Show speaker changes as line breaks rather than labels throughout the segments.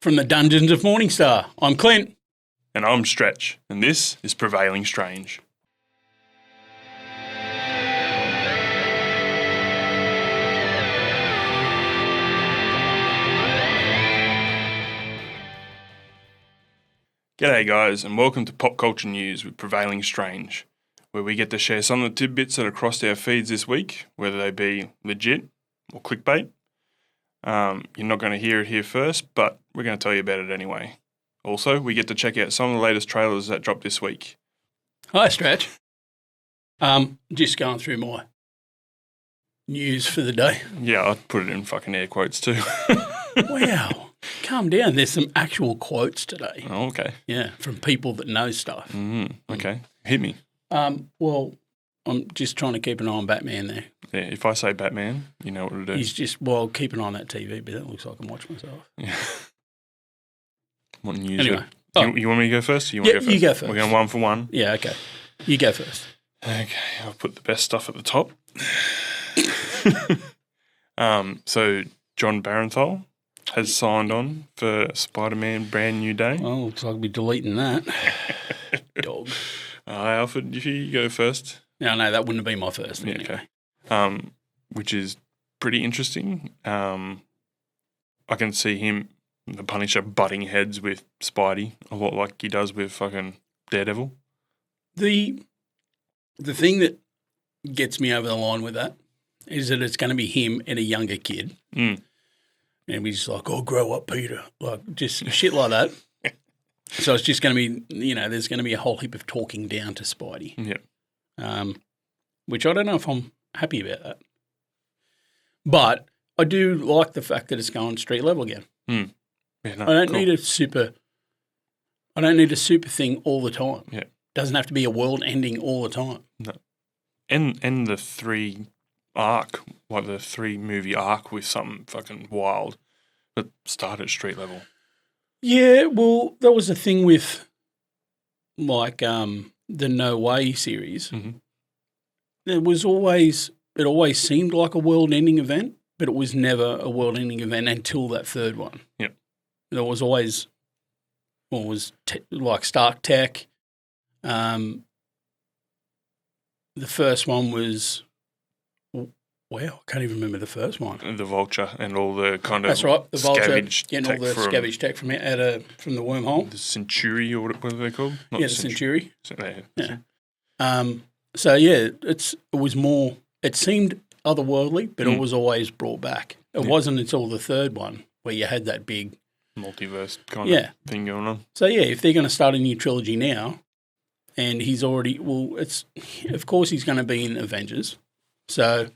From the dungeons of Morningstar, I'm Clint.
And I'm Stretch, and this is Prevailing Strange. G'day guys, and welcome to Pop Culture News with Prevailing Strange, where we get to share some of the tidbits that have crossed our feeds this week, whether they be legit or clickbait. You're not going to hear it here first, but we're going to tell you about it anyway. Also, we get to check out some of the latest trailers that dropped this week.
Hi, Stretch. Just going through my news for the day.
Yeah, I'd put it in fucking air quotes too.
Wow. Calm down. There's some actual quotes today.
Oh, okay.
Yeah, from people that know stuff.
Okay. Hit me.
Well, I'm just trying to keep an eye on Batman there.
Yeah, if I say Batman, you know what to do.
He's just, keep an eye on that TV, but that looks like I'm watching myself.
Yeah. What news?
Anyway.
You want me to go first? Or you want to go first?
You go first.
We're going 1 for 1.
Yeah, okay. You go first.
Okay, I'll put the best stuff at the top. So John Barenthal has signed on for Spider-Man Brand New Day.
Oh, looks like I'll be deleting that. Dog.
Alfred, if you go first.
No, that wouldn't have been my first.
Yeah,
anyway.
Okay. Which is pretty interesting. I can see him, the Punisher, butting heads with Spidey a lot like he does with fucking Daredevil.
The thing that gets me over the line with that is that it's going to be him and a younger kid.
Mm.
And he's just like, grow up, Peter. Like, just shit like that. So it's just going to be, there's going to be a whole heap of talking down to Spidey.
Yeah.
Which I don't know if I'm happy about that. But I do like the fact that it's going street level again.
Mm. Yeah, no,
I don't need a super thing all the time.
Yeah.
Doesn't have to be a world ending all the time.
No. And the 3 arc, like the 3 movie arc with something fucking wild, but start at street level.
Yeah, well, that was the thing with like the No Way series.
Mm-hmm.
It always seemed like a world-ending event, but it was never a world-ending event until that third one.
Yep.
There was always, like Stark Tech. The first one was, I can't even remember the first one.
The Vulture and all the kind of
That's right, the Vulture, getting all the
from,
scavenge tech from the wormhole.
The Century, or what are they called? Not
the Century.
Yeah.
So yeah, it was more. It seemed otherworldly, but it was always brought back. It wasn't until the third one where you had that big
multiverse kind of thing going on.
So yeah, if they're going to start a new trilogy now, and he's already of course he's going to be in Avengers. So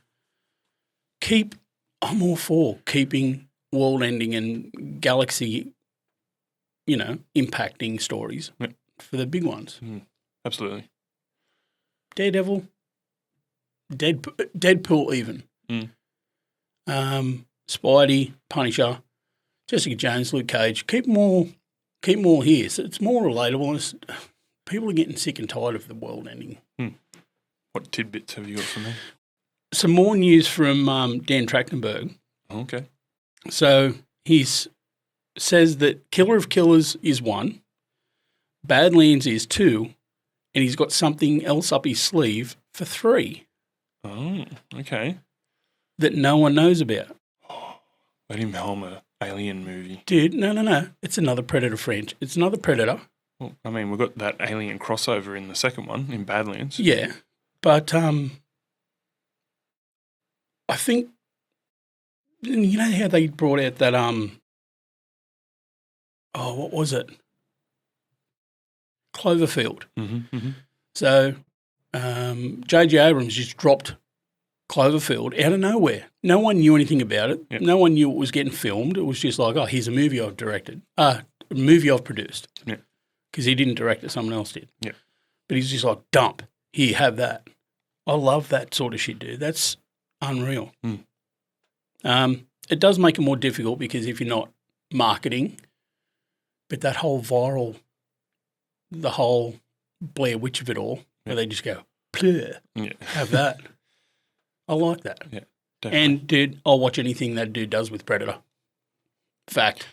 I'm all for keeping world-ending and galaxy, impacting stories for the big ones.
Absolutely.
Daredevil, Deadpool even. Spidey, Punisher, Jessica Jones, Luke Cage. Keep them all here. So it's more relatable. People are getting sick and tired of the world ending.
What tidbits have you got for me?
Some more news from Dan Trachtenberg.
Okay.
So he says that Killer of Killers is 1, Badlands is 2, and he's got something else up his sleeve for 3.
Oh, okay.
That no one knows about.
Let him helm a alien movie.
Dude, no. It's another Predator French. It's another Predator.
Well, I mean, we've got that alien crossover in the second one, in Badlands.
Yeah, but I think, you know how they brought out that, what was it? Cloverfield.
Mm-hmm.
So J.J. Abrams just dropped Cloverfield out of nowhere. No one knew anything about it. Yep. No one knew it was getting filmed. It was just like, here's a movie I've directed. A movie I've produced.
Yeah.
Because he didn't direct it, someone else did.
Yeah.
But he's just like, dump. Here, have that. I love that sort of shit, dude. That's unreal. It does make it more difficult because if you're not marketing, but that whole the whole Blair Witch of it all, where they just go, plur, have that. I like that.
Yeah, definitely.
And, dude, I'll watch anything that dude does with Predator. Fact.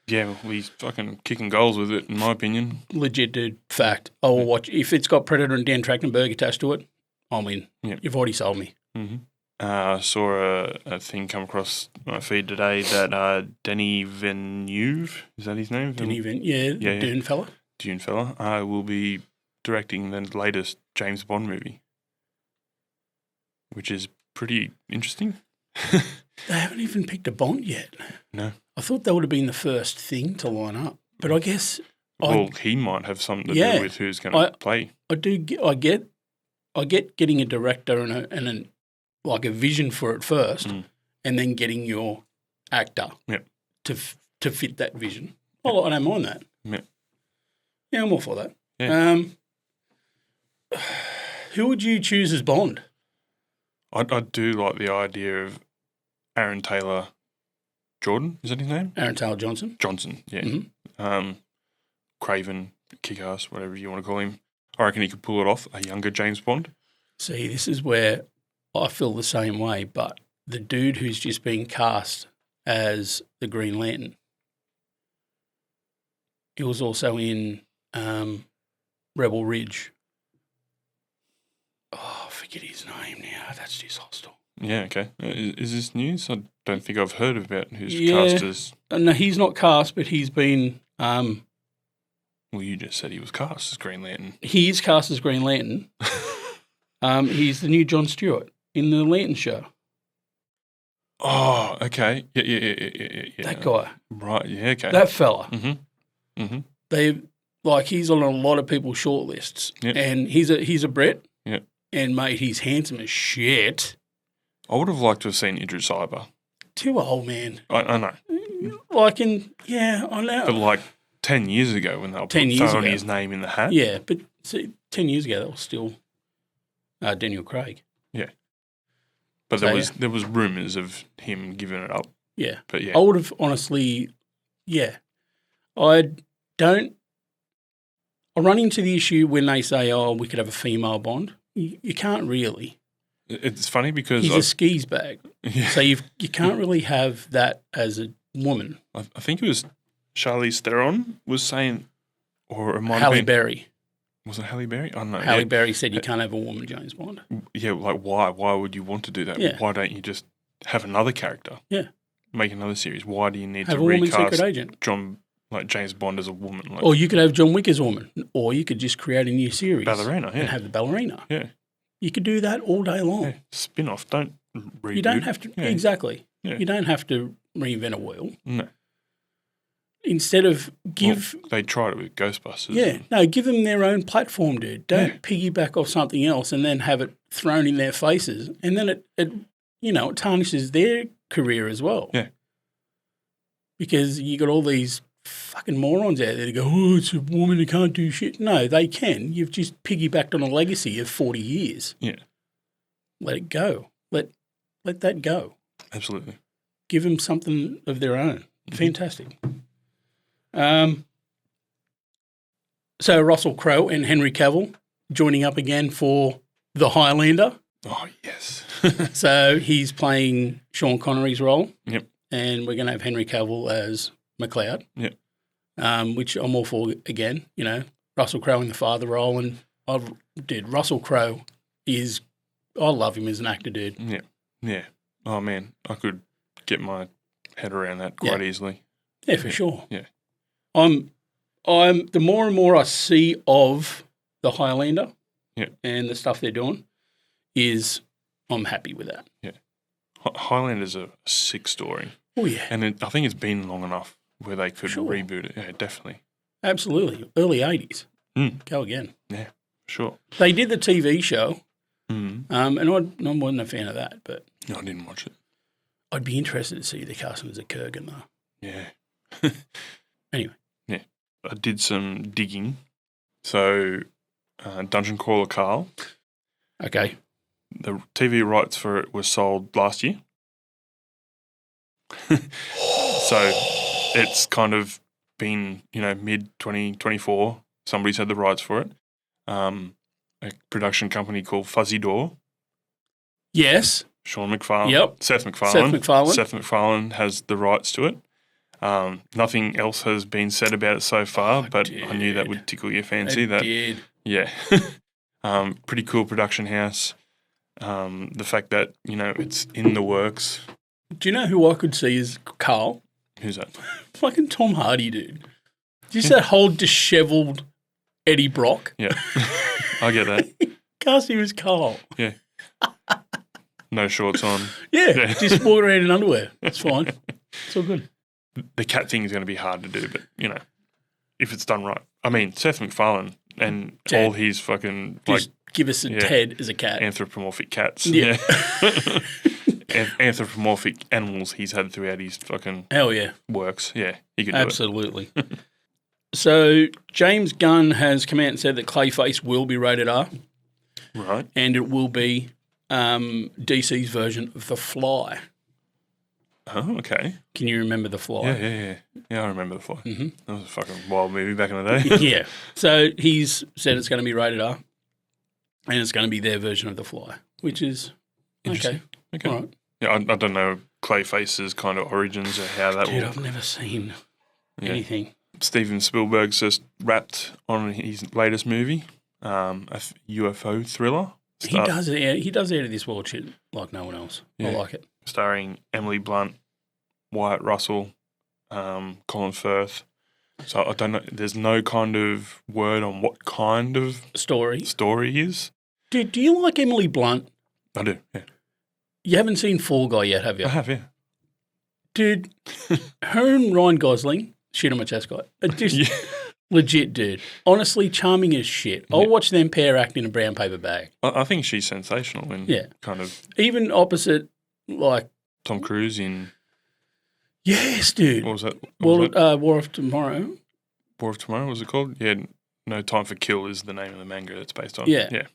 Yeah, well, he's fucking kicking goals with it, in my opinion.
Legit, dude. Fact. I will watch. If it's got Predator and Dan Trachtenberg attached to it, I'm in.
Yep.
You've already sold me.
Mm-hmm. I saw a thing come across my feed today that Denis Villeneuve, is that his name?
Dune fella.
Dune fella, will be directing the latest James Bond movie, which is pretty interesting.
They haven't even picked a Bond yet.
No.
I thought that would have been the first thing to line up, but I guess
he might have something to do with who's going to play.
I get getting a director and a vision for it first, and then getting your actor to fit that vision. Oh, I don't mind that. Yeah, I'm all for that. Yeah. Who would you choose as Bond?
I do like the idea of Aaron Taylor Jordan. Is that his name?
Aaron Taylor Johnson.
Johnson, yeah.
Mm-hmm.
Craven, Kick-Ass, whatever you want to call him. I reckon he could pull it off, a younger James Bond.
See, this is where I feel the same way, but the dude who's just been cast as the Green Lantern, he was also in Rebel Ridge. Oh, I forget his name now. That's just hostile.
Yeah, okay. Is this news? I don't think I've heard about who's cast as...
No, he's not cast, but he's been...
well, you just said he was cast as Green Lantern.
He is cast as Green Lantern. He's the new Jon Stewart in the Lantern show.
Oh, okay. Yeah.
That guy.
Right, yeah, okay.
That fella.
Mm-hmm. Mm-hmm.
He's on a lot of people's shortlists.
Yep.
And he's a Brit.
Yeah.
And, mate, he's handsome as shit.
I would have liked to have seen Idris Elba.
Too old, man.
I know.
I know.
But 10 years ago when they were throwing his name in the hat.
Yeah, but see, 10 years ago that was still Daniel Craig.
Yeah. But there was rumours of him giving it up.
Yeah.
But yeah.
I would have honestly, I run into the issue when they say, we could have a female Bond. You can't really.
It's funny because...
He's a skis bag. Yeah. So you can't really have that as a woman.
I think it was Charlize Theron was saying, or it might
Halle
have been...
Berry.
Was it Halle Berry? I don't know.
Halle Berry said you can't have a woman James Bond.
Yeah, why? Why would you want to do that?
Yeah.
Why don't you just have another character?
Yeah.
Make another series. Why do you need
have
to
a woman
recast
secret agent?
James Bond as a woman?
Or you could have John Wick as a woman. Or you could just create a new series.
Ballerina, yeah.
And have the ballerina.
Yeah.
You could do that all day long.
Yeah. Spin-off. Don't reboot.
You don't have to.
Yeah.
Exactly.
Yeah.
You don't have to reinvent a wheel.
No.
Instead of
they tried it with Ghostbusters.
Yeah. No, give them their own platform, dude. Don't piggyback off something else and then have it thrown in their faces. And then it tarnishes their career as well.
Yeah.
Because you got all these fucking morons out there that go, it's a woman who can't do shit. No, they can. You've just piggybacked on a legacy of 40 years.
Yeah.
Let it go. Let that go.
Absolutely.
Give them something of their own. Mm-hmm. Fantastic. So Russell Crowe and Henry Cavill joining up again for The Highlander.
Oh, yes.
So he's playing Sean Connery's role.
Yep.
And we're going to have Henry Cavill as McLeod.
Yep.
Which I'm all for again, Russell Crowe in the father role. And Russell Crowe I love him as an actor, dude.
Yeah. Yeah. Oh, man. I could get my head around that quite easily.
Yeah, for sure.
Yeah.
I'm the more and more I see of the Highlander and the stuff they're doing is I'm happy with that.
Yeah. Highlander's a sick story.
Oh, yeah.
And I think it's been long enough where they could reboot it. Yeah, definitely.
Absolutely. Early 80s. Go again.
Yeah, sure.
They did the TV show, and I wasn't a fan of that, but...
No, I didn't watch it.
I'd be interested to see the casting as a Kurgan, though.
Yeah.
Anyway.
Yeah. I did some digging. So, Dungeon Crawler Carl.
Okay.
The TV rights for it were sold last year. So, it's kind of been, mid-2024. Somebody's had the rights for it. A production company called Fuzzy Door.
Yes.
Sean MacFarlane.
Yep.
Seth MacFarlane.
Seth MacFarlane
has the rights to it. Nothing else has been said about it so far, but I knew that would tickle your fancy.
It did.
Yeah. Pretty cool production house. The fact that, it's in the works.
Do you know who I could see as Carl?
Who's that?
Fucking Tom Hardy, dude. Just that whole dishevelled Eddie Brock.
Yeah. I get that.
Cast him as Carl.
Yeah. No shorts on.
Yeah, just walk around in underwear. It's fine. It's all good.
The cat thing is going to be hard to do, but, if it's done right. I mean, Seth MacFarlane and
Ted.
all his fucking,
Just give us a Ted as a cat.
Anthropomorphic cats.
Yeah.
Anthropomorphic animals he's had throughout his fucking
Hell yeah.
works. Yeah, he could do
Absolutely. So James Gunn has come out and said that Clayface will be rated R.
Right.
And it will be DC's version of The Fly.
Oh, okay.
Can you remember The Fly?
Yeah. Yeah, I remember The Fly.
Mm-hmm.
That was a fucking wild movie back in the day.
Yeah. So he's said it's going to be rated R. And it's going to be their version of The Fly, which is okay.
Okay.
All right.
Yeah, I don't know Clayface's kind of origins or how that
Dude,
will...
I've never seen anything.
Steven Spielberg's just wrapped on his latest movie, a UFO thriller.
He does out of this world shit like no one else.
Yeah.
I like it.
Starring Emily Blunt, Wyatt Russell, Colin Firth. So I don't know. There's no kind of word on what kind of
Story
is.
Dude, do you like Emily Blunt?
I do, yeah.
You haven't seen Fall Guy yet, have you?
I have, yeah.
Dude, her and Ryan Gosling, shit on my chest guy, are just legit, dude. Honestly, charming as shit. I'll watch them pair act in a brown paper bag.
I think she's sensational in kind of...
Even opposite, like...
Tom Cruise in...
Yes, dude.
What was that?
War of Tomorrow.
War of Tomorrow, was it called? Yeah, No Time for Kill is the name of the manga that's based on.
Yeah.
Yeah.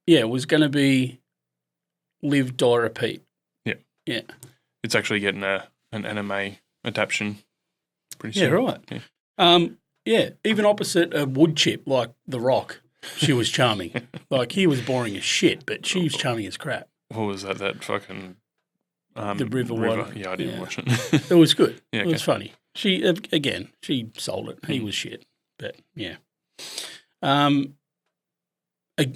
Yeah, it was going to be Live, Die, Repeat.
Yeah.
Yeah.
It's actually getting an anime adaptation pretty soon.
Yeah, right. Yeah, even opposite a wood chip like The Rock, she was charming. Like, he was boring as shit, but she was charming as crap.
What was that? That fucking...
the River one.
Yeah, I didn't watch it.
It was good.
Yeah,
It was funny. She, again, she sold it. He was shit, but yeah.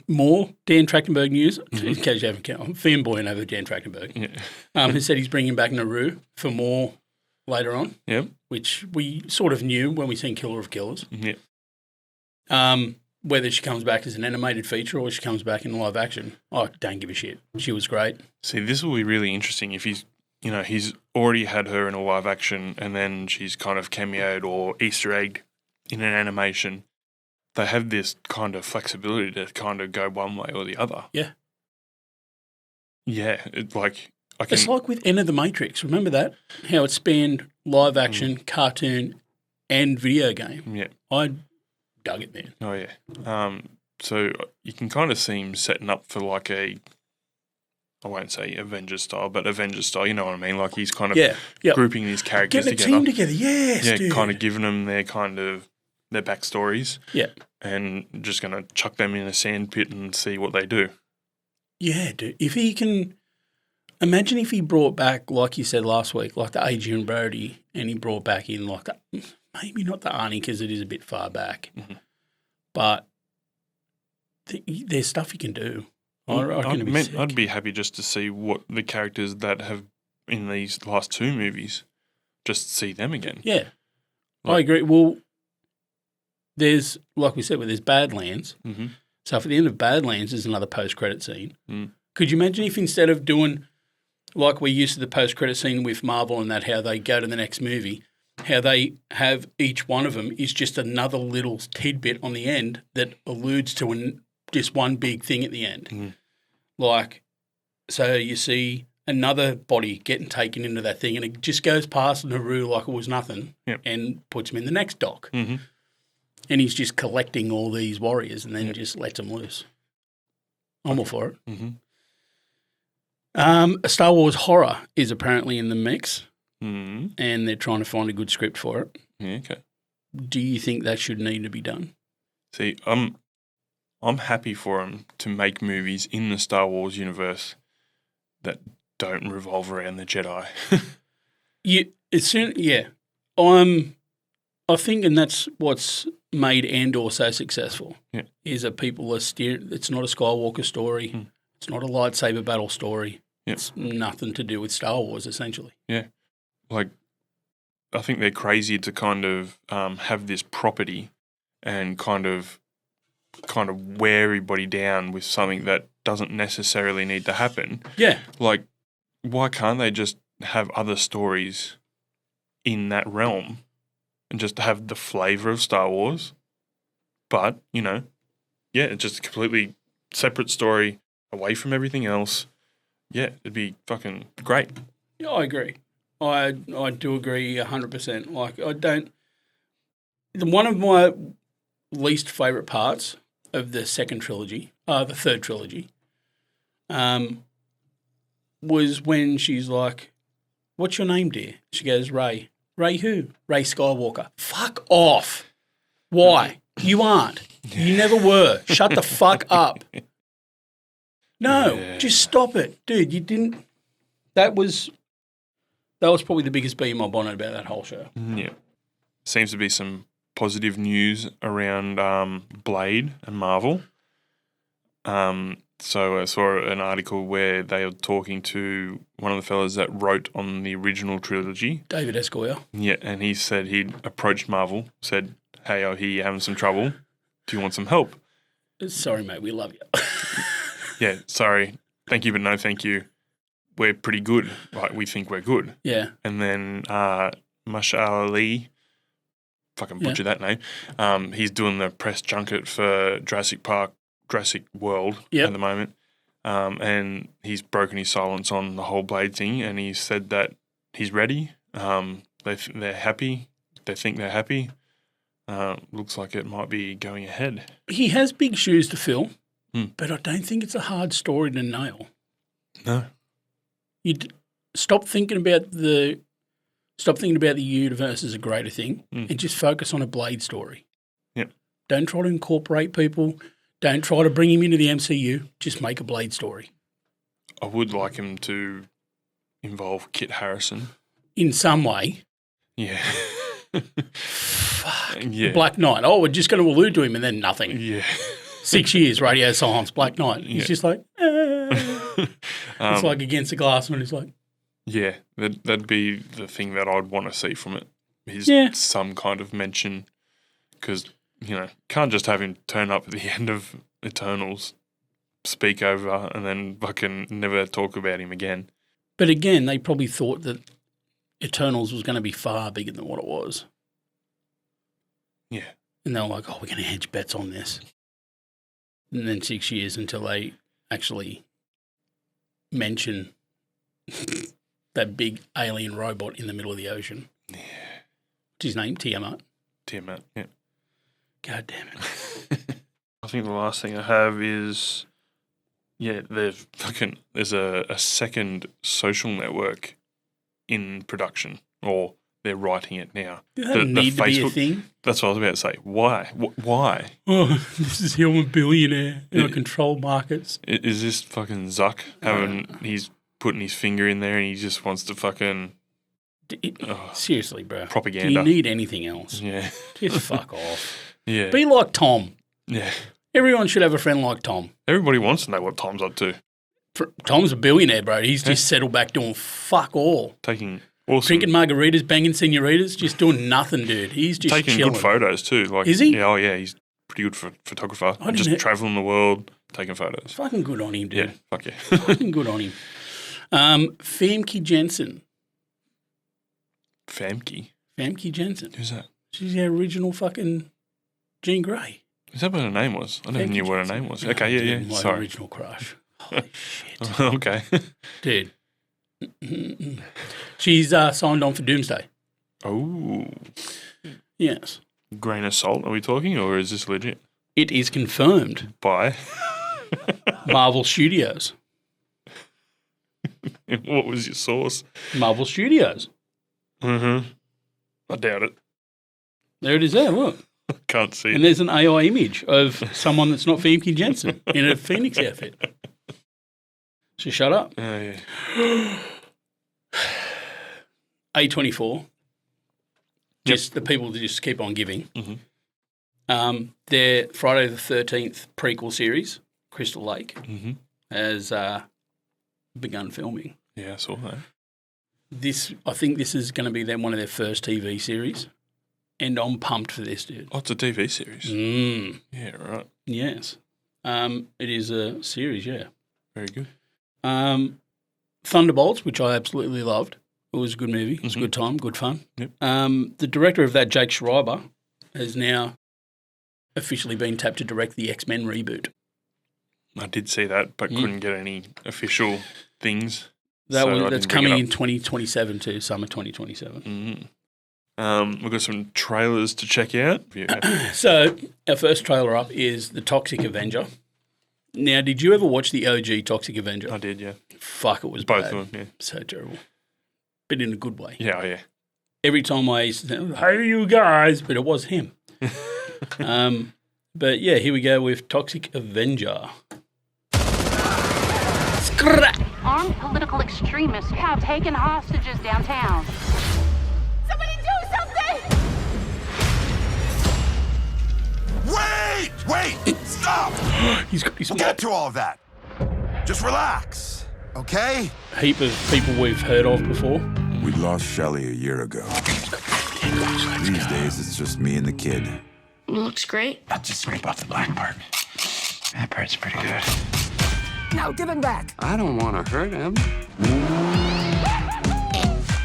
More Dan Trachtenberg news, in case you haven't counted. I'm fanboying over Dan Trachtenberg.
Yeah.
Who said he's bringing back Naru for more later on.
Yep.
Which we sort of knew when we seen Killer of Killers.
Yep.
Whether she comes back as an animated feature or she comes back in live action, I don't give a shit. She was great.
See, this will be really interesting if he's already had her in a live action and then she's kind of cameoed or Easter egged in an animation. They have this kind of flexibility to kind of go one way or the other.
Yeah.
Yeah, it's like
with Enter the Matrix. Remember that? How it spanned live action, cartoon, and video game.
Yeah.
I dug it, man.
Oh, yeah. So you can kind of see him setting up for like I won't say Avengers style, but Avengers style, you know what I mean? Like he's kind of grouping these characters
together.
Getting
a team together, yes,
yeah,
dude.
kind of giving them their backstories.
Yeah.
And just going to chuck them in a sand pit and see what they do.
Yeah, dude. If he can... Imagine if he brought back, like you said last week, like the Adrian Brody, and he brought back in like maybe not the Arnie because it is a bit far back, but there's stuff he can do.
I'd be happy just to see what the characters that have in these last two movies, just see them again.
Yeah, I agree. Well, there's, like we said, there's Badlands.
Mm-hmm.
So for the end of Badlands, there's another post-credit scene. Could you imagine if instead of doing like we're used to the post-credit scene with Marvel and that, how they go to the next movie, how they have each one of them is just another little tidbit on the end that alludes to just one big thing at the end. Like, so you see another body getting taken into that thing and it just goes past Naru like it was nothing and puts him in the next dock. And he's just collecting all these warriors and then just lets them loose. I'm all for it. A Star Wars horror is apparently in the mix, and they're trying to find a good script for it.
Yeah, okay.
Do you think that should need to be done?
See, I'm happy for them to make movies in the Star Wars universe that don't revolve around the Jedi.
I think, and that's what's made Andor so successful, is that people are it's not a Skywalker story. It's not a lightsaber battle story. It's nothing to do with Star Wars, essentially.
Yeah. Like, I think they're crazy to kind of have this property and kind of wear everybody down with something that doesn't necessarily need to happen.
Yeah.
Like, why can't they just have other stories in that realm and just have the flavour of Star Wars? But, it's just a completely separate story away from everything else. Yeah, it'd be fucking great.
Yeah, I agree. I do agree 100%. Like, I don't... One of my least favourite parts of the third trilogy, was when she's like, "What's your name, dear?" She goes, "Ray." "Ray who?" "Ray Skywalker." Fuck off. Why? You aren't. You never were. Shut the fuck up. No, just stop it. Dude, you didn't... That was probably the biggest bee in my bonnet about that whole show.
Yeah. Seems to be some positive news around Blade and Marvel. So I saw an article where they were talking to one of the fellas that wrote on the original trilogy.
David S. Goyer.
Yeah, and he said he'd approached Marvel, said, "Hey, I hear you're having some trouble. Do you want some help?"
"Sorry, mate, we love you."
Yeah, sorry. Thank you, but no thank you. We're pretty good. Right, we think we're good.
Yeah.
And then Mashal Ali, fucking butcher that name, he's doing the press junket for Jurassic World at the moment. And he's broken his silence on the whole Blade thing, and he said that he's ready. They're happy. They think they're happy. Looks like it might be going ahead.
He has big shoes to fill, but I don't think it's a hard story to nail.
No.
Stop thinking about the universe as a greater thing and just focus on a Blade story.
Yeah.
Don't try to incorporate people. Don't try to bring him into the MCU. Just make a Blade story.
I would like him to involve Kit Harington.
In some way.
Yeah.
Fuck.
Yeah.
Black Knight. Oh, we're just going to allude to him and then nothing.
Yeah.
6 years, radio silence, Black Knight. He's just like, it's like against the glass when he's like.
Yeah, that'd be the thing that I'd want to see from it. Is some kind of mention, because, can't just have him turn up at the end of Eternals, speak over, and then fucking never talk about him again.
But again, they probably thought that Eternals was going to be far bigger than what it was.
Yeah.
And they were like, "Oh, we're going to hedge bets on this." And then 6 years until they actually mention that big alien robot in the middle of the ocean.
Yeah.
What's his name? Tiamat.
Tiamat, yeah.
God damn it.
I think the last thing I have is, there's a second social network in production, or they're writing it now.
Does that need to be a thing?
That's what I was about to say. Why? Why?
Oh, this is how I'm a billionaire and I control markets.
Is this fucking Zuck he's putting his finger in there and he just wants to fucking...
Seriously, bro.
Propaganda.
Do you need anything else?
Yeah.
Just fuck off.
Yeah.
Be like Tom.
Yeah.
Everyone should have a friend like Tom.
Everybody wants to know what Tom's up to.
Tom's a billionaire, bro. He's just settled back doing fuck all.
Taking awesome...
Drinking margaritas, banging senoritas, just doing nothing, dude. He's just
taking
chilling.
good photos too. Like,
is he?
Yeah, he's pretty good photographer. Just traveling the world, taking photos.
Fucking good on him, dude.
Yeah, fuck yeah.
Fucking good on him. Famke Jensen.
Famke
Jensen.
Who's that?
She's the original fucking Jean Grey.
Is that what her name was? I never knew what her name was. Okay, yeah.
My
Sorry.
original crush. Holy shit.
Okay.
Dude. She's signed on for Doomsday.
Oh.
Yes.
Grain of salt, are we talking, or is this legit?
It is confirmed.
By?
Marvel Studios.
What was your source?
Marvel Studios.
Mm-hmm. I doubt it.
There it is there, look.
I can't see it.
And there's an AI image of someone that's not Famke Jensen in a Phoenix outfit. So shut up.
Oh, yeah.
A24 Just the people that just keep on giving.
Mm-hmm.
Their Friday the 13th prequel series, Crystal Lake, has begun filming.
Yeah, I saw that.
I think this is going to be one of their first TV series, and I'm pumped for this, dude.
Oh, it's a TV series. Yeah, right.
Yes. It is a series, yeah.
Very good.
Thunderbolts, which I absolutely loved. It was a good movie. It was a good time, good fun. Yep. The director of that, Jake Schreiber, has now officially been tapped to direct the X-Men reboot.
I did see that, but couldn't get any official things.
That's coming in 2027 too, summer 2027.
We've got some trailers to check out.
So our first trailer up is The Toxic Avenger. Now, did you ever watch the OG Toxic Avenger?
I did, yeah.
Fuck, it was
both
bad.
of them, yeah.
So terrible. But in a good way.
Yeah, oh, yeah.
Every time I used to say, hey, you guys, but it was him. But yeah, here we go with Toxic Avenger.
Armed political extremists have taken hostages downtown. Somebody do something!
Wait! Stop!
He's got his
We'll get to all of that. Just relax, okay?
Heap of people we've heard of before.
We lost Shelley a year ago. These days, it's just me and the kid.
Looks great.
I'll just scrape off the black part. That part's pretty good.
No, give him back.
I don't want to hurt him.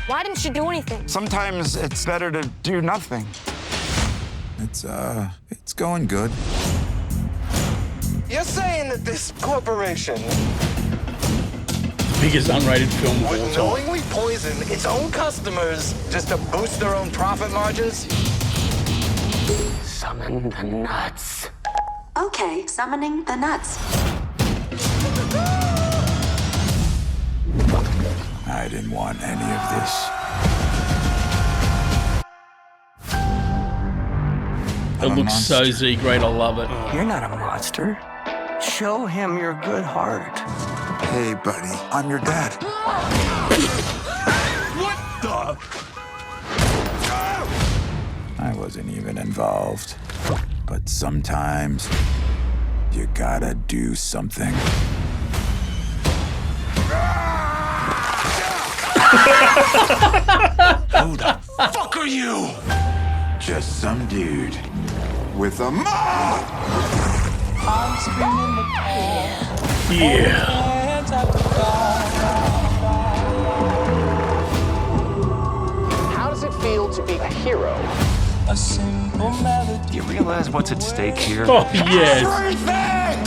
Why didn't you do anything?
Sometimes it's better to do nothing.
It's going good.
You're saying that this corporation
Biggest unrated film of all
would
time.
knowingly poison its own customers just to boost their own profit margins?
Summon the nuts.
Okay, summoning the nuts.
I didn't want any of this.
It looks so Z great. I love it.
You're not a monster. Show him your good heart.
Hey, buddy, I'm your dad.
What the?
I wasn't even involved. But sometimes, you gotta do something.
Who the fuck are you?
Just some dude with a mouth!
Yeah.
How does it feel to be a hero?
Do you realize what's at stake here?
Oh, yes.
Everything!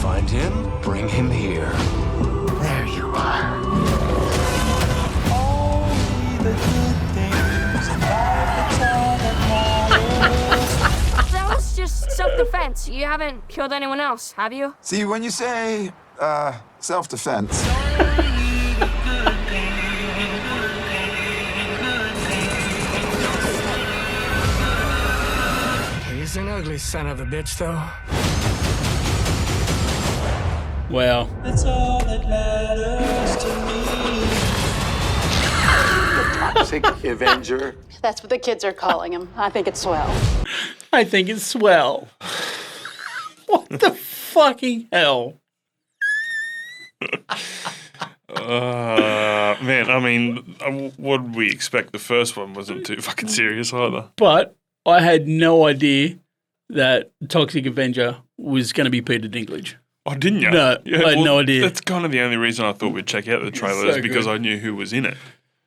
Find him, bring him here. There you are.
That was just self-defense. You haven't killed anyone else, have you?
See, when you say, self-defense,
He's an ugly son of a bitch, though.
Wow.
That's all that matters to me.
Toxic Avenger.
That's what the kids are calling him. I think it's swell.
I think it's swell. What the fucking hell?
Man, I mean, what did we expect? The first one wasn't too fucking serious either.
But I had no idea that Toxic Avenger was going to be Peter Dinklage.
Oh, didn't you?
No, I had no idea.
That's kind of the only reason I thought we'd check out the trailer
So
is because
good.
I knew who was in it.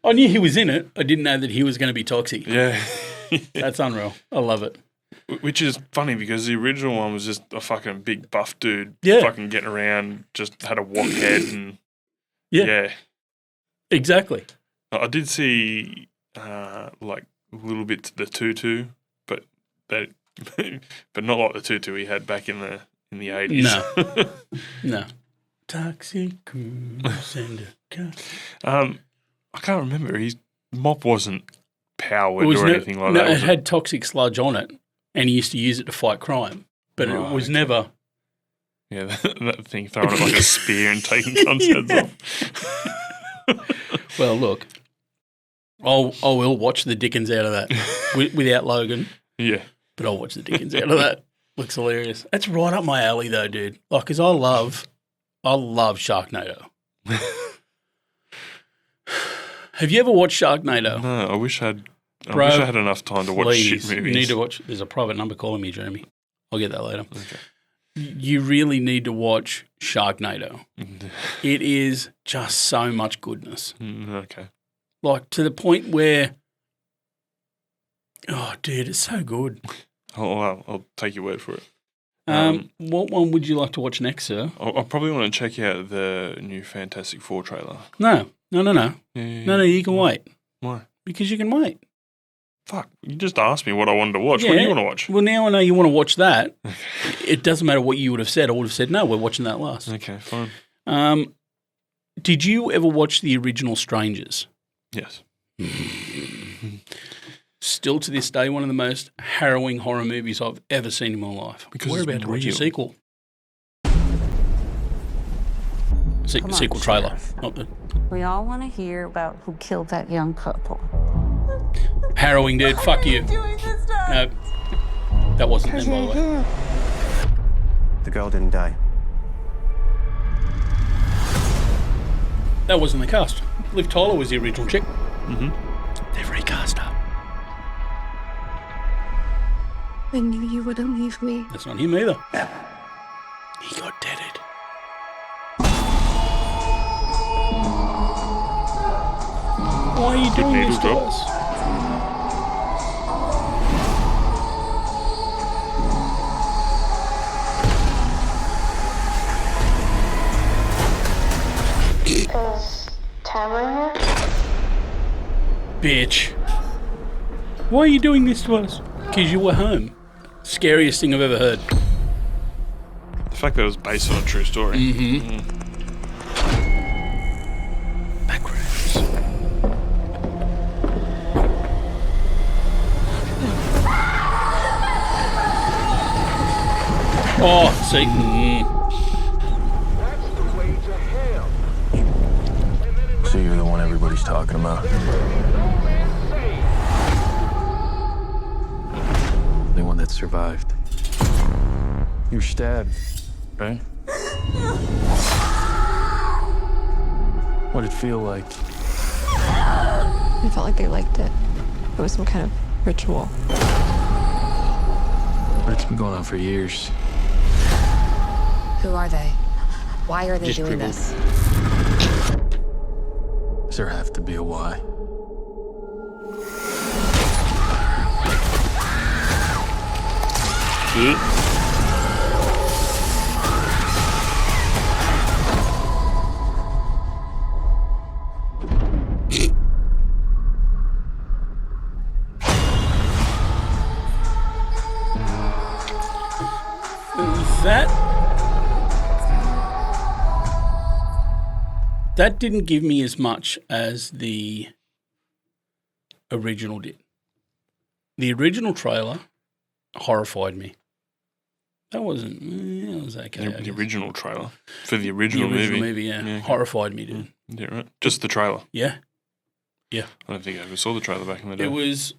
I knew he was in it. I didn't know that he was going to be Toxic.
Yeah.
That's unreal. I love it.
Which is funny because the original one was just a fucking big buff dude
Yeah.
fucking getting around, just had a wok head and
Yeah. Exactly.
I did see like little bits of the tutu, but that but not like the tutu he had back in the 80s.
No. No. Toxic cruise
I can't remember. His mop wasn't powered or anything like that.
It
was
had toxic sludge on it, and he used to use it to fight crime. But it was never.
Yeah, that thing throwing it like a spear and taking concerts off.
Well, look, I will watch the Dickens out of that without Logan,
Yeah.
but I'll watch the Dickens out of that. Looks hilarious. That's right up my alley though, dude. Like, because I love Sharknado. Have you ever watched Sharknado?
No, I wish I had enough time to watch shit movies.
You need to watch. There's a private number calling me, Jeremy. I'll get that later. Okay. You really need to watch Sharknado. It is just so much goodness.
Okay.
Like, to the point where, oh, dude, it's so good.
I'll take your word for it.
What one would you like to watch next, sir?
I probably want to check out the new Fantastic Four trailer.
No.
Yeah.
No, you can wait.
Why?
Because you can wait.
Fuck, you just asked me what I wanted to watch. What do you want to watch?
Well, now I know you want to watch that. It doesn't matter what you would have said. I would have said, no, we're watching that last.
Okay, fine.
Did you ever watch the original Strangers?
Yes.
Still to this day, one of the most harrowing horror movies I've ever seen in my life.
Because
we're
it's
about to watch a
real.
sequel. Sequel trailer. Not the
We all want to hear about who killed that young couple.
harrowing, dude. Fuck you. No, that wasn't them, by the way.
The girl didn't die.
That wasn't the cast. Liv Tyler was the original chick.
Mm-hmm.
They've recast her.
I knew you wouldn't leave me.
That's not him either. He got deaded. Why are you doing this to us?
Is Tamara here?
Bitch. Why are you doing this to us? Because you were home. Scariest thing I've ever heard.
The fact that it was based on a true story.
Mm-hmm. Backwards. Oh, see.
So you're the one everybody's talking about? The one that survived. You were stabbed, right? What'd it feel like?
I felt like they liked it. It was some kind of ritual.
But it's been going on for years.
Who are they? Why are they doing this?
Does there have to be a why?
That didn't give me as much as the original did. The original trailer horrified me. That wasn't. It was okay.
The original trailer for the original movie.
Yeah. Horrified me, dude.
Yeah, right. Just the trailer.
Yeah.
I don't think I ever saw the trailer back in the day.
It was,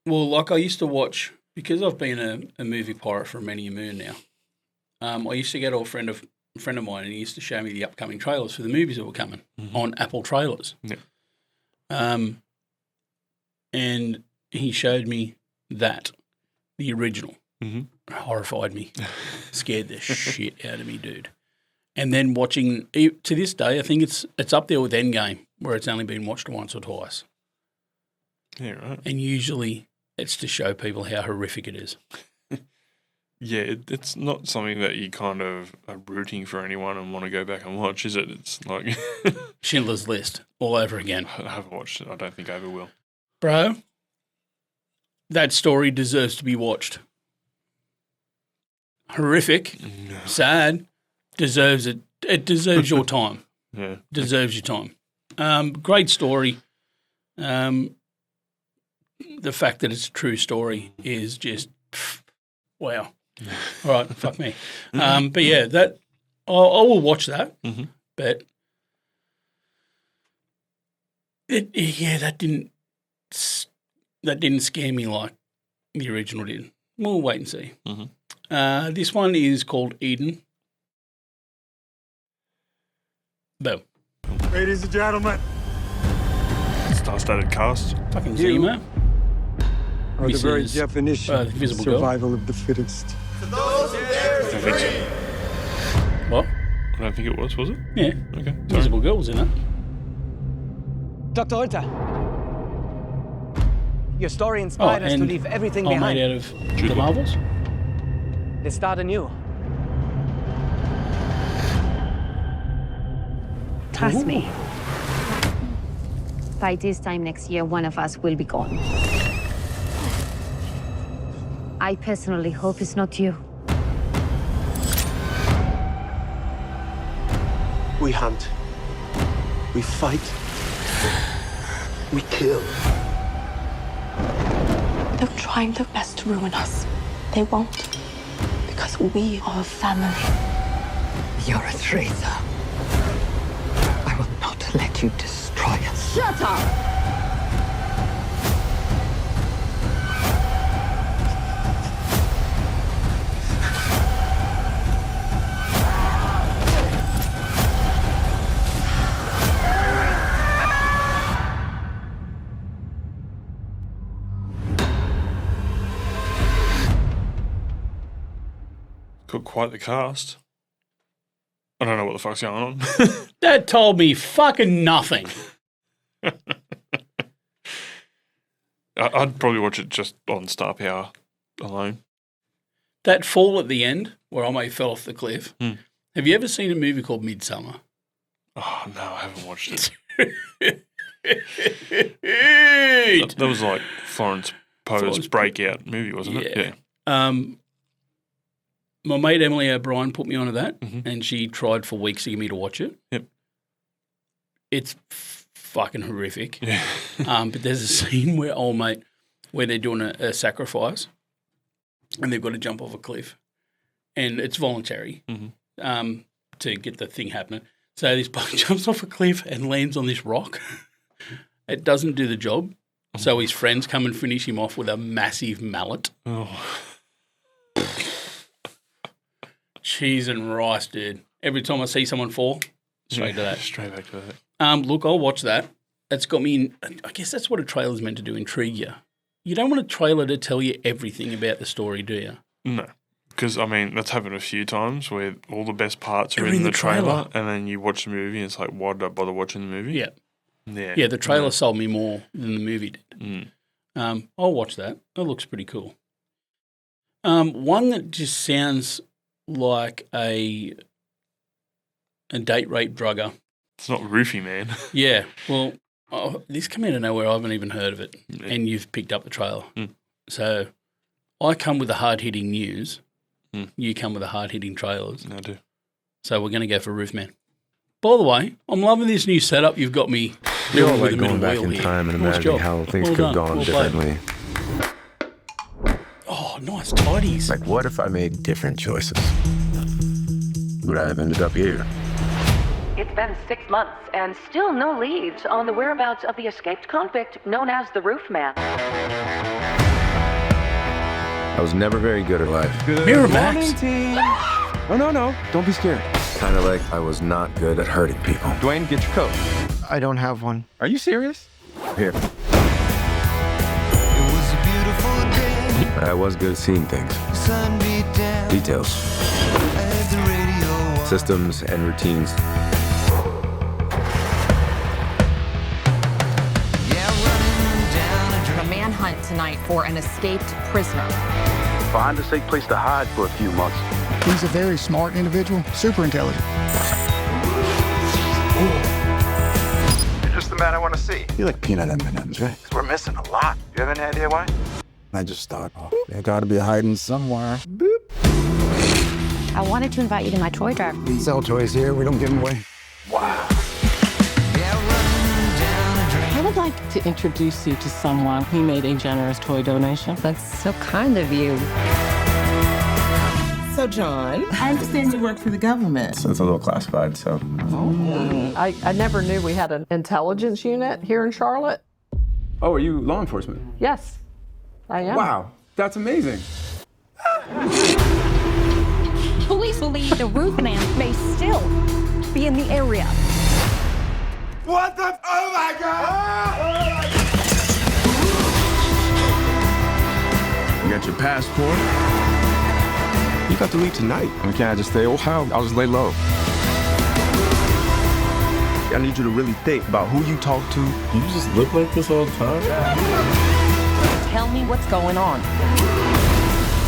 well, like I used to watch, because I've been a movie pirate for many a moon now. I used to go to a friend of mine, and he used to show me the upcoming trailers for the movies that were coming on Apple Trailers.
Yeah.
And he showed me that, the original.
Mm-hmm.
Horrified me. Scared the shit out of me, dude. And then watching, to this day, I think it's up there with Endgame, where it's only been watched once or twice.
Yeah, right.
And usually it's to show people how horrific it is.
Yeah, it's not something that you kind of are rooting for anyone and want to go back and watch, is it? It's like
Schindler's List all over again.
I haven't watched it. I don't think I ever will.
Bro, that story deserves to be watched. Horrific, sad, deserves it. It deserves your time.
Yeah.
Deserves your time. Great story. The fact that it's a true story is just, wow. All right, fuck me. But yeah, that I will watch that. Mm-hmm. But that didn't scare me like the original did. We'll wait and see.
Mm-hmm.
This one is called Eden. Boom.
Ladies and gentlemen.
Star-studded cast.
Fucking Zima.
Are the very definition of
Invisible
survival of the fittest.
I don't think so.
What?
I don't think it was it?
Yeah.
Okay.
Invisible Girl was in it.
Dr. Hunter. Your story inspired us to leave everything
all
behind.
made out of the Marvels.
Let's start anew.
Trust me. By this time next year, one of us will be gone. I personally hope it's not you.
We hunt. We fight. We kill.
They're trying their best to ruin us. They won't. Because we are a family.
You're a traitor. I will not let you destroy us.
Shut up!
Got quite the cast. I don't know what the fuck's going on.
That told me fucking nothing.
I'd probably watch it just on Star Power alone.
That fall at the end, where I fell off the cliff.
Hmm.
Have you ever seen a movie called Midsummer?
Oh, no, I haven't watched it.
That
That was like Florence Pugh's breakout movie, wasn't it? Yeah.
My mate Emily O'Brien put me onto that, and she tried for weeks to get me to watch it.
Yep.
It's fucking horrific.
Yeah.
But there's a scene where where they're doing a sacrifice, and they've got to jump off a cliff, and it's voluntary to get the thing happening. So this bloke jumps off a cliff and lands on this rock. It doesn't do the job, so his friends come and finish him off with a massive mallet.
Oh.
Cheese and rice, dude. Every time I see someone fall, straight to that.
Straight back to that.
Look, I'll watch that. It's got me in. I guess that's what a trailer's meant to do, intrigue you. You don't want a trailer to tell you everything about the story, do you?
No. Because, I mean, that's happened a few times where all the best parts are
They're
in the trailer, and then you watch the movie and it's like, why did I bother watching the movie?
Yeah.
Yeah.
Yeah, the trailer sold me more than the movie did.
Mm.
I'll watch that. That looks pretty cool. One that just sounds like a date rape drugger.
It's not Roofie, man.
Yeah. Well, this came out of nowhere. I haven't even heard of it. Yeah. And you've picked up the trailer.
Mm.
So I come with the hard-hitting news. Mm. You come with the hard-hitting trailers.
I do.
So we're going to go for Roofman. By the way, I'm loving this new setup. You've got me.
We all like going back in time and imagining how things could have gone differently.
Oh, nice tidies.
Like, what if I made different choices? Would I have ended up here?
It's been 6 months and still no leads on the whereabouts of the escaped convict known as the Roofman.
I was never very good at life.
Miramax.
No. Don't be scared. Kind of like I was not good at hurting people.
Dwayne, get your coat.
I don't have one. Are you serious? Here. I was good at seeing things. Details. Systems and routines.
A manhunt tonight for an escaped prisoner.
Find a safe place to hide for a few months.
He's a very smart individual, super intelligent.
You're just the man I want to see.
You like peanut M&Ms, right?
'Cause we're missing a lot. You have any idea why?
I just thought, they gotta be hiding somewhere. Boop.
I wanted to invite you to my toy drive.
We sell toys here, we don't give them away.
Wow.
I would like to introduce you to someone who made a generous toy donation.
That's so kind of you.
So, John, I understand you work for the government.
So it's a little classified, so.
I never knew we had an intelligence unit here in Charlotte. Oh, are you law enforcement?
Yes, I am.
Wow, that's amazing.
Police believe the Roofman may still be in the area.
What the? Oh my God!
You got your passport? You got to leave tonight. I mean, can't I just stay? Oh, how? I'll just lay low. I need you to really think about who you talk to.
You just look like this all the time?
Tell me what's going on.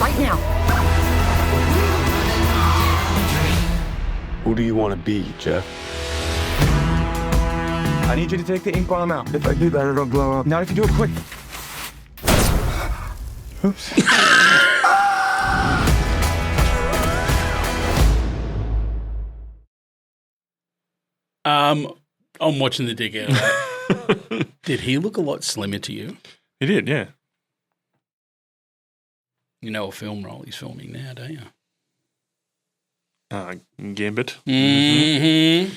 Right now.
Who do you want to be, Jeff?
I need you to take the ink bottom out. If I do that, it'll blow up. Not if you do it quick. Oops.
I'm watching the dick out of that. Did he look a lot slimmer to you?
He did, yeah.
You know a film role he's filming now, don't you?
Gambit.
Mm-hmm. I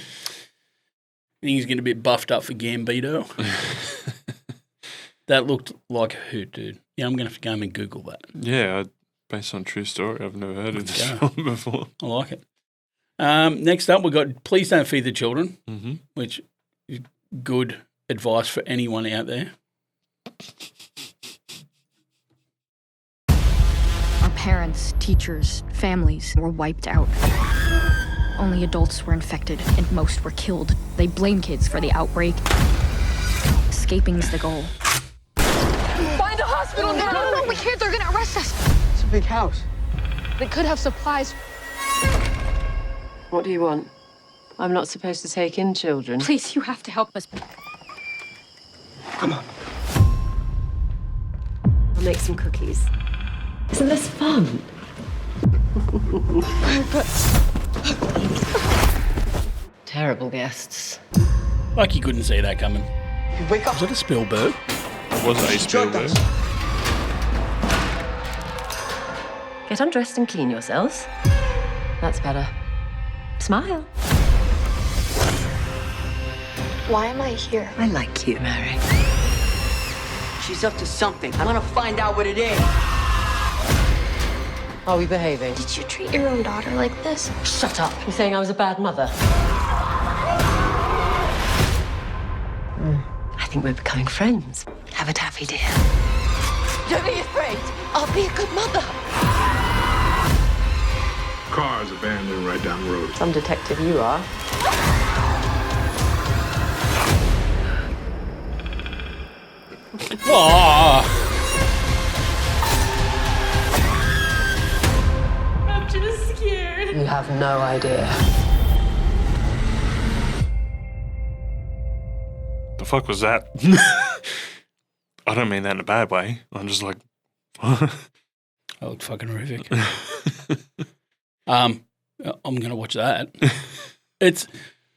think he's getting a bit buffed up for Gambito. That looked like a hoot, dude. Yeah, I'm going to have to go and Google that.
Yeah, based on true story. I've never heard of this film before.
I like it. Next up, we've got Please Don't Feed the Children, which is good advice for anyone out there.
Our parents, teachers, families were wiped out. Only adults were infected, and most were killed. They blame kids for the outbreak. Escaping is the goal.
Find a hospital now!
No, we can't. They're gonna arrest us.
It's a big house.
They could have supplies.
What do you want? I'm not supposed to take in children.
Please, you have to help us.
Come on.
I'll make some cookies. Isn't this fun? Terrible guests.
Like you couldn't see that coming.
Wake up.
Was that a Spielberg?
It was a Spielberg.
Get undressed and clean yourselves. That's better. Smile.
Why am I here?
I like you, Mary.
She's up to something. I'm gonna find out what it is.
Are we behaving?
Did you treat your own daughter like this?
Shut up. You're saying I was a bad mother. I think we're becoming friends. Have a taffy, dear.
Don't be afraid.
I'll be a good mother.
Car's abandoned right down the road.
Some detective you are.
I'm just scared.
You have no idea.
The fuck was that? I don't mean that in a bad way. I'm just like,
Oh, it's fucking horrific. I'm gonna watch that. It's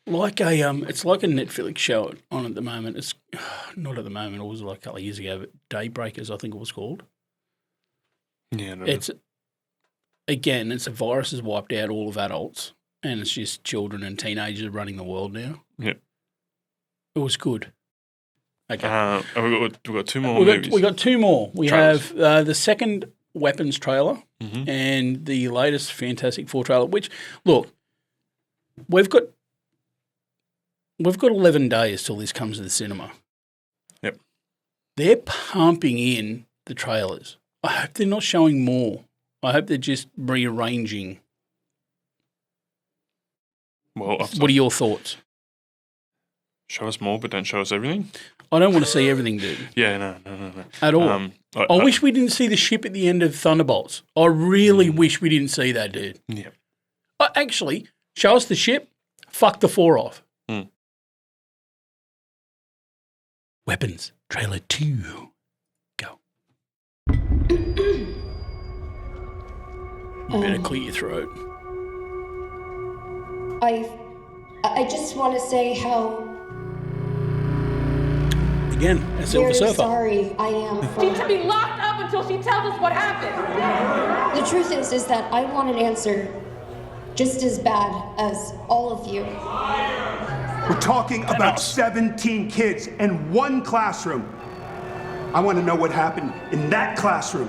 like a Netflix show on at the moment. It's not at the moment. It was like a couple of years ago. But Daybreakers, I think it was called.
yeah, no,
It's a virus has wiped out all of adults, and it's just children and teenagers running the world now.
Yep.
It was good. Okay,
we've got two more movies.
We got two more. We
Trailers.
have the second Weapons trailer and the latest Fantastic Four trailer. Which, look, we've got 11 days till this comes to the cinema.
Yep.
They're pumping in the trailers. I hope they're not showing more. I hope they're just rearranging.
Well,
what are your thoughts?
Show us more, but don't show us everything.
I don't want to see everything, dude.
Yeah, no.
At all. I wish we didn't see the ship at the end of Thunderbolts. I really wish we didn't see that, dude.
Yeah.
Actually, show us the ship, fuck the four off. Weapons, trailer 2. Go. You better clear your throat.
I just want to say how
Again, a Silver
very
Surfer.
sorry I am for...
She should be locked up until she tells us what happened.
The truth is that I want an answer just as bad as all of you.
We're talking about 17 kids in one classroom.
I want to know what happened in that classroom.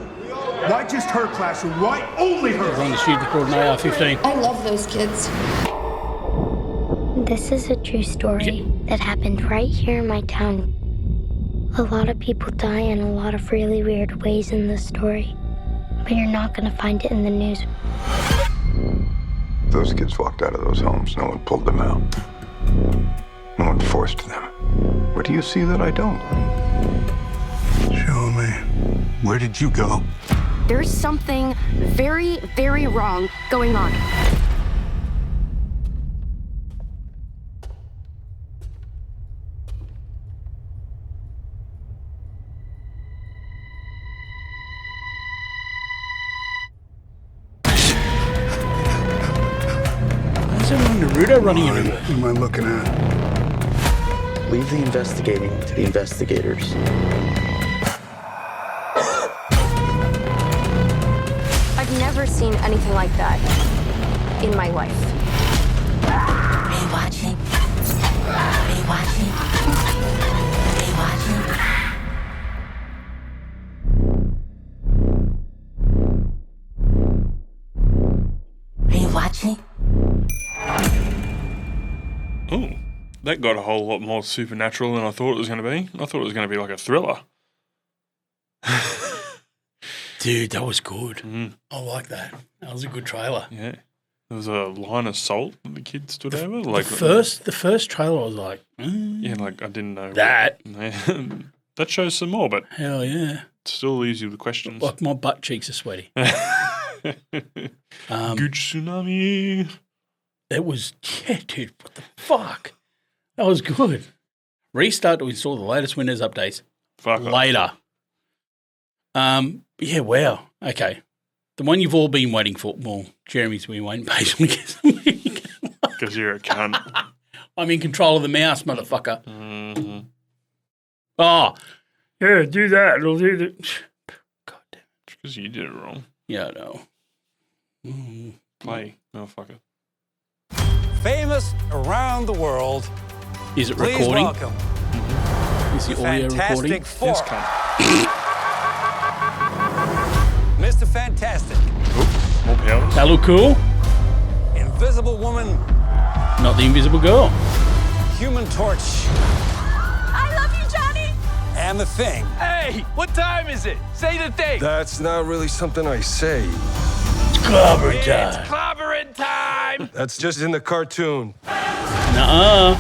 Why just her classroom? Why only her?
On the student recording AR-15.
I love those kids.
This is a true story that happened right here in my town. A lot of people die in a lot of really weird ways in this story, but you're not going to find it in the news.
Those kids walked out of those homes. No one pulled them out. No one forced them. What do you see that I don't?
Show me. Where did you go?
There's something very, very wrong going on.
Is everyone Naruto running in it?
What am I looking at?
Leave the investigating to the investigators.
I've never seen anything like that in my life.
Rewatching. Rewatching. Rewatching. Rewatching.
Oh, that got a whole lot more supernatural than I thought it was going to be. I thought it was going to be like a thriller.
Dude, that was good. I like that. That was a good trailer.
Yeah. There was a line of salt that the kid stood over. Like
the first trailer, I was like,
yeah, like I didn't know
that.
That shows some more, but
hell yeah,
still leaves you with questions.
Like my butt cheeks are sweaty.
Good tsunami.
That was dude. What the fuck? That was good. Restart to install the latest Windows updates.
Fuck
later. Yeah. Wow. Okay. The one you've all been waiting for. Well, Jeremy's been waiting patiently
because you're a cunt.
I'm in control of the mouse, motherfucker.
Mm-hmm.
Oh, yeah, do that. It'll do the.
God damn it. Because you did it wrong.
Yeah, I know.
Play, motherfucker.
Famous around the world.
Is it
Please
recording?
welcome.
Is the audio recording?
Fantastic Four. Mr. Fantastic.
Oops, more powers.
That look cool?
Invisible Woman.
Not the Invisible Girl.
Human Torch.
I love you, Johnny.
And the Thing.
Hey, what time is it? Say the thing.
That's not really something I say.
It's clobbering time.
It's clobbering time.
That's just in the cartoon.
Nuh-uh.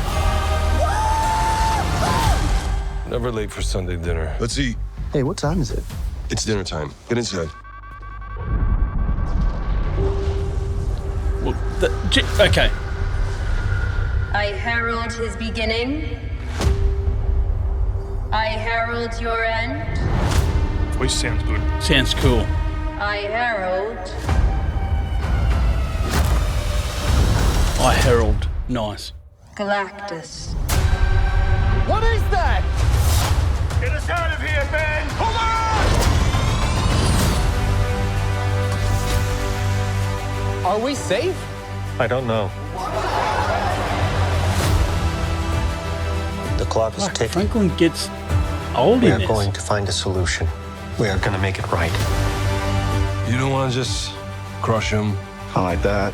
Never late for Sunday dinner. Let's eat.
Hey, what time is it?
It's dinner time. Get inside.
Well, okay.
I herald his beginning. I herald your end.
Voice sounds good.
Sounds cool.
I herald.
I herald. Nice.
Galactus.
What is that? Get us out of here, Ben! Hold on! Are we safe?
I don't know. The clock is ticking.
Franklin gets old
We
in
are
this.
going to find a solution. We are going to make it right.
You don't want to just crush him.
I like that.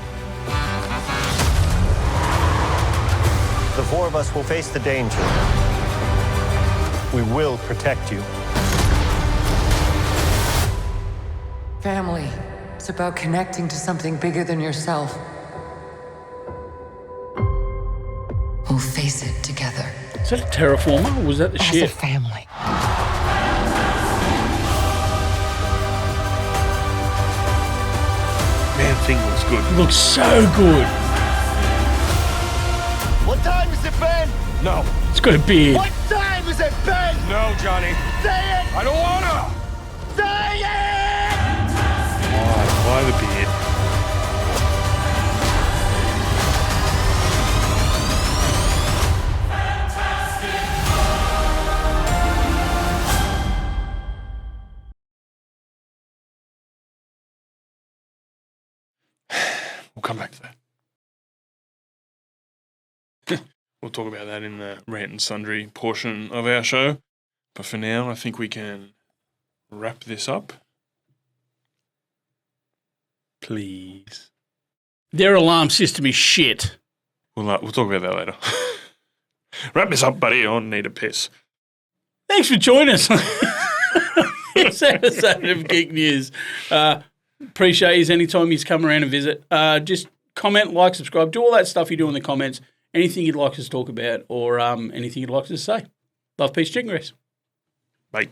The four of us will face the danger. We will protect you.
Family. It's about connecting to something bigger than yourself. We'll face it together.
Is that a terraformer or was that the ship?
As a family.
Man, Thing looks good.
It looks so good.
What time is it, Ben?
No.
It's got a beard.
What time is it, Ben?
No, Johnny.
Say it!
I don't wanna!
Say it!
Why the beard? We'll come back to that. We'll talk about that in the rant and sundry portion of our show. But for now, I think we can wrap this up. Please.
Their alarm system is shit.
We'll talk about that later. Wrap this up, buddy. I need a piss.
Thanks for joining us on this episode of Geek News. Appreciate you anytime you come around and visit. Just comment, like, subscribe, do all that stuff you do in the comments. Anything you'd like us to talk about or anything you'd like us to say. Love, peace, chicken grease.
Bye.